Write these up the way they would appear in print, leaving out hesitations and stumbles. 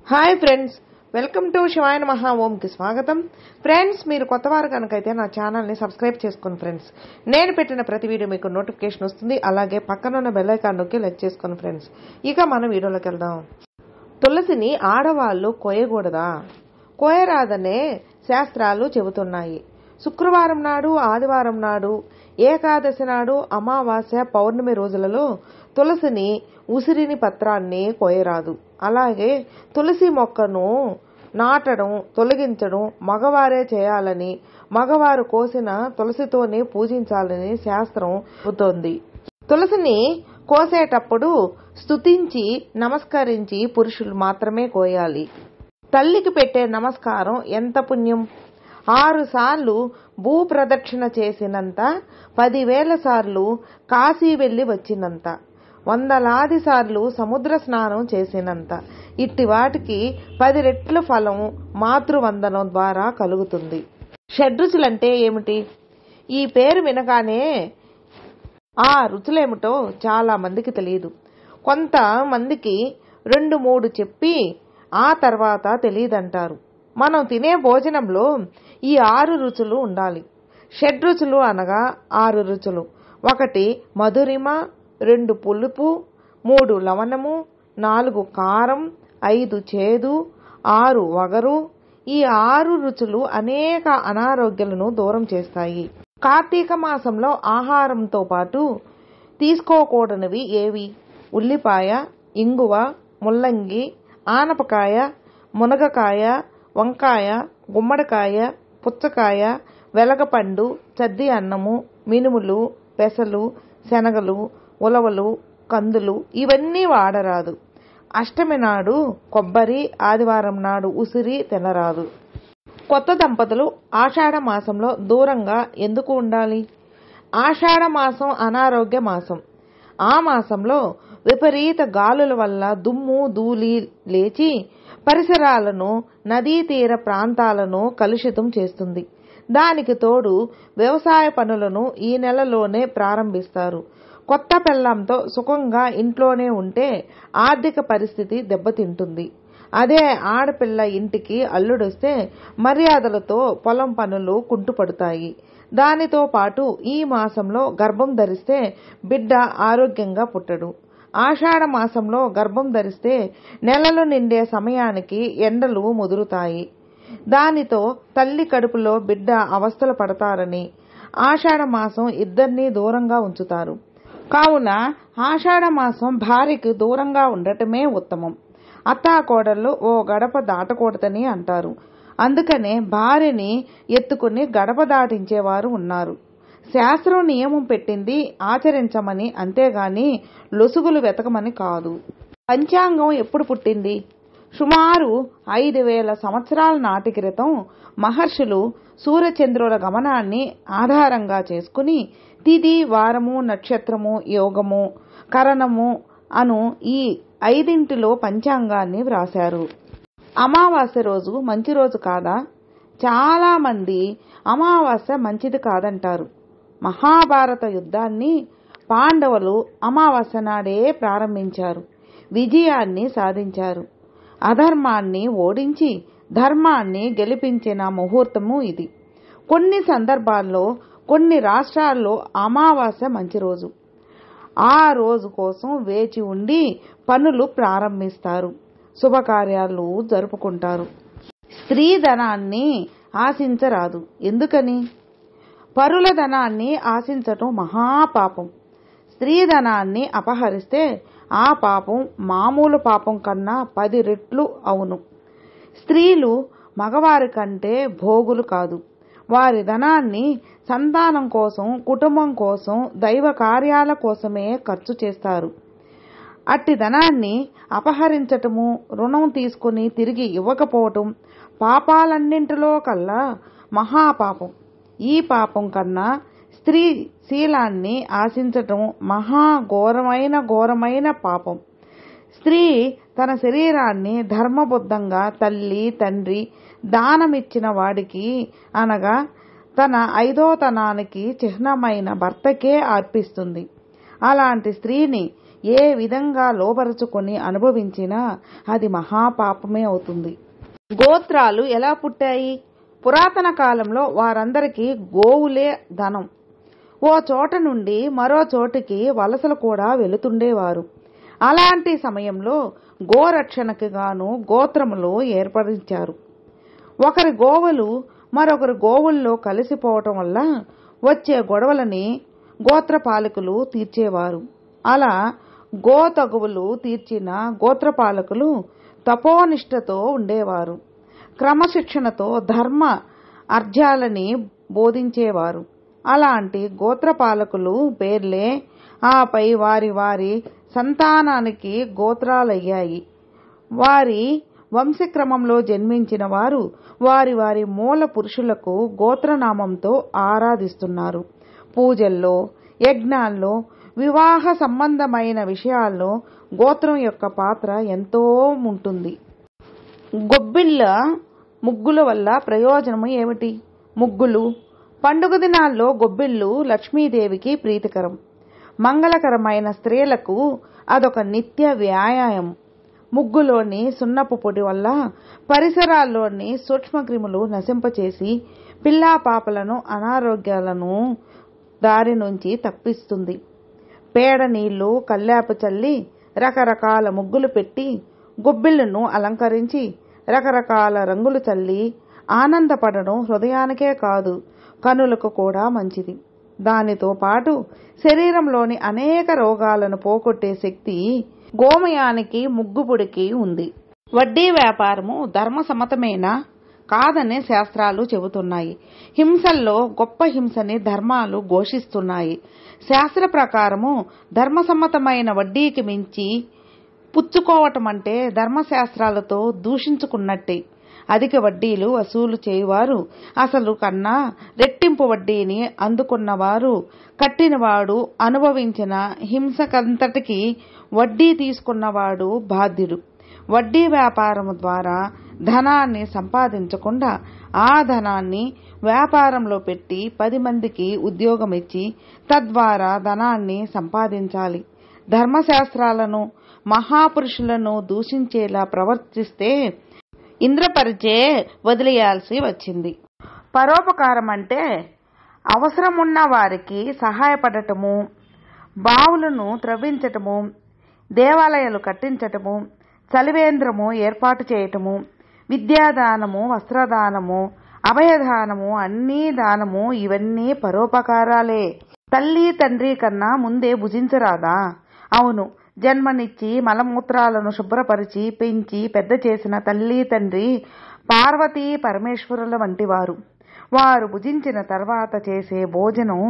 Hi friends, welcome to శివాయ నమః ఓంకి స్వాగతం. ఫ్రెండ్స్, మీరు కొత్తవారు కనుకైతే నా ఛానల్ని సబ్స్క్రైబ్ చేసుకోండి ఫ్రెండ్స్. నేను పెట్టిన ప్రతి వీడియో మీకు నోటిఫికేషన్ వస్తుంది. అలాగే పక్కనున్న బెల్ ఐకాన్ నొక్కి లైక్ చేసుకోండి ఫ్రెండ్స్. ఇక మనం వీడియోలోకి వెళ్దాం. తులసిని ఆడవాళ్ళు కోయకూడదా? కోయరాదనే శాస్త్రాలు చెబుతున్నాయి. శుక్రవారం నాడు, ఆదివారం నాడు, ఏకాదశి నాడు, అమావాస్య, పౌర్ణమి రోజులలో తులసిని, ఉసిరిని పత్రాన్ని కోయరాదు. అలాగే తులసి మొక్కను నాటడం, తొలగించడం మగవారే చేయాలని, మగవారు కోసిన తులసితోనే పూజించాలని శాస్త్రం చెబుతోంది. తులసిని కోసేటప్పుడు స్తుతించి నమస్కరించి పురుషులు మాత్రమే కోయాలి. తల్లికి పెట్టే నమస్కారం ఎంత పుణ్యం! 6 సార్లు భూ ప్రదక్షిణ చేసినంత, 10,000 సార్లు కాశీ వెళ్లి వచ్చినంత, వందలాది సార్లు సముద్ర స్నానం చేసినంత, ఇట్టి వాటికి 10 రెట్ల ఫలం మాతృవందనం ద్వారా కలుగుతుంది. షడ్రుచులంటే ఏమిటి? ఈ పేరు వినగానే ఆ రుచులేమిటో చాలా మందికి తెలియదు. కొంతమందికి 2-3 చెప్పి ఆ తర్వాత తెలియదంటారు. మనం తినే భోజనంలో ఈ 6 రుచులు ఉండాలి. షడ్రుచులు అనగా 6 రుచులు. 1 మధురిమ, 2 పులుపు, 3 లవణము, 4 కారం, 5 చేదు, 6 వగరు. ఈ 6 రుచులు అనేక అనారోగ్యాలను దూరం చేస్తాయి. కార్తీక మాసంలో ఆహారంతో పాటు తీసుకోకూడనివి ఏవి? ఉల్లిపాయ, ఇంగువ, ముల్లంగి, ఆనపకాయ, మునగకాయ, వంకాయ, గుమ్మడికాయ, పుచ్చకాయ, వెలగపండు, చద్ది అన్నము, మినుములు, పెసలు, శనగలు, ఉలవలు, కందులు ఇవన్నీ వాడరాదు. అష్టమి నాడు కొబ్బరి, ఆదివారం నాడు ఉసిరి తినరాదు. కొత్త దంపతులు ఆషాఢ మాసంలో దూరంగా ఎందుకు ఉండాలి? ఆషాఢ మాసం అనారోగ్య మాసం. ఆ మాసంలో విపరీత గాలుల వల్ల దుమ్ము ధూళి లేచి పరిసరాలను, నదీ తీర ప్రాంతాలను కలుషితం చేస్తుంది. దానికి తోడు వ్యవసాయ పనులను ఈ నెలలోనే ప్రారంభిస్తారు. కొత్త పెళ్లంతో సుఖంగా ఇంట్లోనే ఉంటే ఆర్థిక పరిస్థితి దెబ్బతింటుంది. అదే ఆడపిల్ల ఇంటికి అల్లుడొస్తే మర్యాదలతో పొలం పనులు కుంటుపడతాయి. దానితో పాటు ఈ మాసంలో గర్భం ధరిస్తే బిడ్డ ఆరోగ్యంగా పుట్టడు. ఆషాఢ మాసంలో గర్భం ధరిస్తే నెలలు నిండే సమయానికి ఎండలు ముదురుతాయి. దానితో తల్లి కడుపులో బిడ్డ అవస్థలు పడతారని ఆషాఢ మాసం ఇద్దరినీ దూరంగా ఉంచుతారు. కావున ఆషాఢ మాసం భార్యకి దూరంగా ఉండటమే ఉత్తమం. అత్తాకోడళ్ళు ఓ గడప దాటకూడదని అంటారు. అందుకనే భార్యని ఎత్తుకుని గడప దాటించేవారు ఉన్నారు. శాస్త్రం నియమం పెట్టింది ఆచరించమని, అంతేగాని లొసుగులు వెతకమని కాదు. పంచాంగం ఎప్పుడు పుట్టింది? సుమారు 5,000 సంవత్సరాల నాటి క్రితం మహర్షులు సూర్యచంద్రుల గమనాన్ని ఆధారంగా చేసుకుని తిథి, వారము, నక్షత్రము, యోగము, కరణము అను ఈ 5 పంచాంగాన్ని వ్రాశారు. అమావాస్య రోజు మంచి రోజు కాదా? చాలా మంది అమావాస్య మంచిది కాదంటారు. మహాభారత యుద్ధాన్ని పాండవులు అమావాస్య నాడే ప్రారంభించారు. విజయాన్ని సాధించారు. అధర్మాన్ని ఓడించి ధర్మాన్ని గెలిపించిన ముహూర్తము ఇది. కొన్ని సందర్భాల్లో, కొన్ని రాష్ట్రాల్లో అమావాస్య మంచి రోజు. ఆ రోజు కోసం వేచి ఉండి పనులు ప్రారంభిస్తారు, శుభకార్యాలు జరుపుకుంటారు. స్త్రీ ధనాన్ని ఆశించరాదు. ఎందుకని? పరుల ధనాన్ని ఆశించటం మహాపాపం. స్త్రీ ధనాన్ని అపహరిస్తే ఆ పాపం మామూలు పాపం కన్నా 10 రెట్లు అవును. స్త్రీలు మగవారి కంటే భోగులు కాదు. వారి ధనాన్ని సంతానం కోసం, కుటుంబం కోసం, దైవ కార్యాల కోసమే ఖర్చు చేస్తారు. అట్టి ధనాన్ని అపహరించటము, రుణం తీసుకుని తిరిగి ఇవ్వకపోవటం పాపాలన్నింటిలో కల్లా మహాపాపం. ఈ పాపం కన్నా స్త్రీ శీలాన్ని ఆశించటం ఘోరమైన పాపం. స్త్రీ తన శరీరాన్ని ధర్మబద్ధంగా తల్లి, తండ్రి దానమిచ్చిన వాడికి, అనగా తన 5వ తనానికి చిహ్నమైన భర్తకే అర్పిస్తుంది. అలాంటి స్త్రీని ఏ విధంగా లోబరుచుకొని అనుభవించినా అది మహాపాపమే అవుతుంది. గోత్రాలు ఎలా పుట్టాయి? పురాతన కాలంలో వారందరికీ గోవులే ధనం. ఓ చోట నుండి మరో చోటికి వలసలు కూడా వెళుతుండేవారు. అలాంటి సమయంలో గోరక్షణకి గాను గోత్రములు ఏర్పరిచారు. ఒకరి గోవులు మరొకరి గోవుల్లో కలిసిపోవటం వల్ల వచ్చే గొడవలని గోత్రపాలకులు తీర్చేవారు. అలా గోతగువులు తీర్చిన గోత్రపాలకులు తపోనిష్టతో ఉండేవారు. క్రమశిక్షణతో ధర్మ అర్ధ్యాలని బోధించేవారు. అలాంటి గోత్రపాలకులు పేర్లే ఆపై వారి వారి సంతానానికి గోత్రాలయ్యాయి. వారి వంశక్రమంలో జన్మించిన వారు వారి వారి మూల పురుషులకు గోత్రనామంతో ఆరాధిస్తున్నారు. పూజల్లో, యజ్ఞాల్లో, వివాహ సంబంధమైన విషయాల్లో గోత్రం యొక్క పాత్ర ఎంతో ఉంటుంది. గొబ్బిళ్ళ ముగ్గుల వల్ల ప్రయోజనం ఏమిటి? ముగ్గులు. పండుగ దినాల్లో గొబ్బిళ్ళు లక్ష్మీదేవికి ప్రీతికరం. మంగళకరమైన స్త్రీలకు అదొక నిత్య వ్యాయామం. ముగ్గులోని సున్నపు పొడి వల్ల పరిసరాల్లోని సూక్ష్మక్రిములు నశింపచేసి పిల్లా పాపలను అనారోగ్యాలను దారి నుంచి తప్పిస్తుంది. పేడ నీళ్లు కల్లాపు చల్లి రకరకాల ముగ్గులు పెట్టి గొబ్బిళ్లను అలంకరించి రకరకాల రంగులు చల్లి ఆనందపడడం హృదయానికే కాదు కనులకు కూడా మంచిది. దానితో పాటు శరీరంలోని అనేక రోగాలను పోగొట్టే శక్తి గోమయానికి ముగ్గుపుడికి ఉంది. వడ్డీ వ్యాపారము ధర్మసమ్మతమేనా కాదని శాస్త్రాలు చెబుతున్నాయి. హింసల్లో గొప్ప హింసని ధర్మాలు ఘోషిస్తున్నాయి. శాస్త్ర ప్రకారము ధర్మసమ్మతమైన వడ్డీకి మించి పుచ్చుకోవటం అంటే ధర్మశాస్త్రాలతో దూషించుకున్నట్టే. అధిక వడ్డీలు వసూలు చేయువారు అసలు కన్నా రెట్టింపు వడ్డీని అందుకున్నవారు, కట్టినవాడు అనుభవించిన హింసకంతటికి వడ్డీ తీసుకున్నవాడు బాధ్యుడు. వడ్డీ వ్యాపారము ద్వారా ధనాన్ని సంపాదించకుండా ఆ ధనాన్ని వ్యాపారంలో పెట్టి 10 మందికి ఉద్యోగం ఇచ్చి తద్వారా ధనాన్ని సంపాదించాలి. ధర్మశాస్త్రాలను మహాపురుషులను దూషించేలా ప్రవర్తిస్తే ఇంద్రపరిచే వదిలేయాల్సి వచ్చింది. పరోపకారం అంటే అవసరమున్న వారికి సహాయపడటము, బావులను త్రవ్వించటము, దేవాలయాలు కట్టించటము, చలివేంద్రము ఏర్పాటు చేయటము, విద్యాదానము, వస్త్రదానము, అభయదానము, అన్నీ దానము. ఇవన్నీ పరోపకారాలే. తల్లి తండ్రి కన్నా ముందే భుజించరాదా? అవును. జన్మనిచ్చి మలమూత్రాలను శుభ్రపరిచి పెంచి పెద్ద చేసిన తల్లి తండ్రి పార్వతీ పరమేశ్వరుల వంటివారు. వారు భుజించిన తర్వాత చేసే భోజనం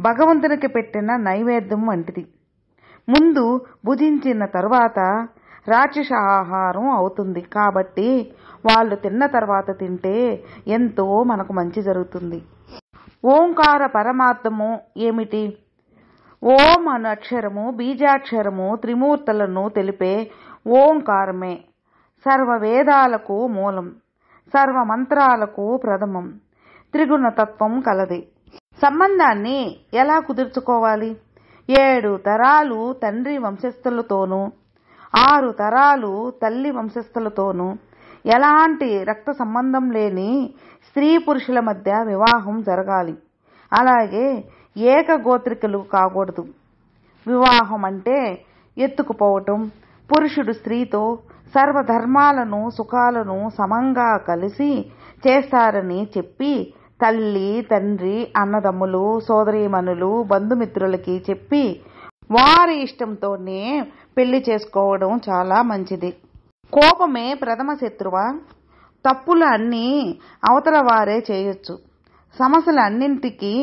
భగవంతునికి పెట్టిన నైవేద్యం వంటిది. ముందు భుజించిన తర్వాత రాక్షస ఆహారం అవుతుంది. కాబట్టి వాళ్ళు తిన్న తర్వాత తింటే ఎంతో మనకు మంచి జరుగుతుంది. ఓంకార పరమార్థము ఏమిటి? ఓం అను అక్షరము బీజాక్షరము త్రిమూర్తులను తెలిపే ఓంకారమే సర్వ వేదాలకు మూలం, సర్వ మంత్రాలకు ప్రథమం. త్రిగుణతత్వం కలది. సంబంధాన్ని ఎలా కుదుర్చుకోవాలి? 7 తరాలు తండ్రి వంశస్థులతోనూ 6 తరాలు తల్లి వంశస్థులతోనూ ఎలాంటి రక్త సంబంధం లేని స్త్రీ పురుషుల మధ్య వివాహం జరగాలి. అలాగే ఏకగోత్రికలు కాకూడదు. వివాహం అంటే ఎత్తుకుపోవటం. పురుషుడు స్త్రీతో సర్వధర్మాలను సుఖాలను సమంగా కలిసి చేస్తారని చెప్పి తల్లి తండ్రి అన్నదమ్ములు సోదరీమణులు బంధుమిత్రులకి చెప్పి వారి ఇష్టంతోనే పెళ్లి చేసుకోవడం చాలా మంచిది. కోపమే ప్రథమ శత్రువా? తప్పులు అన్నీ అవతల వారే చేయొచ్చు. సమస్యలు అన్నింటికీ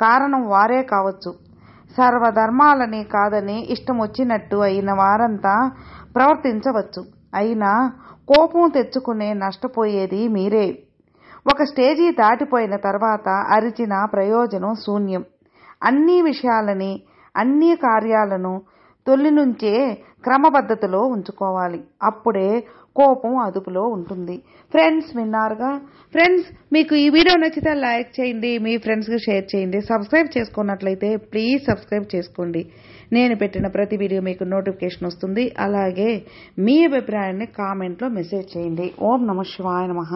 కారణం వారే కావచ్చు. సర్వధర్మాలని కాదని ఇష్టం వచ్చినట్టు అయిన వారంతా ప్రవర్తించవచ్చు. అయినా కోపం తెచ్చుకునే నష్టపోయేది మీరే. ఒక స్టేజీ దాటిపోయిన తర్వాత అరిచిన ప్రయోజనం శూన్యం. అన్ని విషయాలని అన్ని కార్యాలను తొలి నుంచే క్రమపద్ధతిలో ఉంచుకోవాలి. అప్పుడే కోపం అదుపులో ఉంటుంది. ఫ్రెండ్స్, విన్నారుగా. ఫ్రెండ్స్, మీకు ఈ వీడియో నచ్చితే లైక్ చేయండి, మీ ఫ్రెండ్స్కి షేర్ చేయండి. సబ్స్క్రైబ్ చేసుకున్నట్లయితే ప్లీజ్ సబ్స్క్రైబ్ చేసుకోండి. నేను పెట్టిన ప్రతి వీడియో మీకు నోటిఫికేషన్ వస్తుంది. అలాగే మీ అభిప్రాయాన్ని కామెంట్లో మెసేజ్ చేయండి. ఓం నమః శివాయ నమః.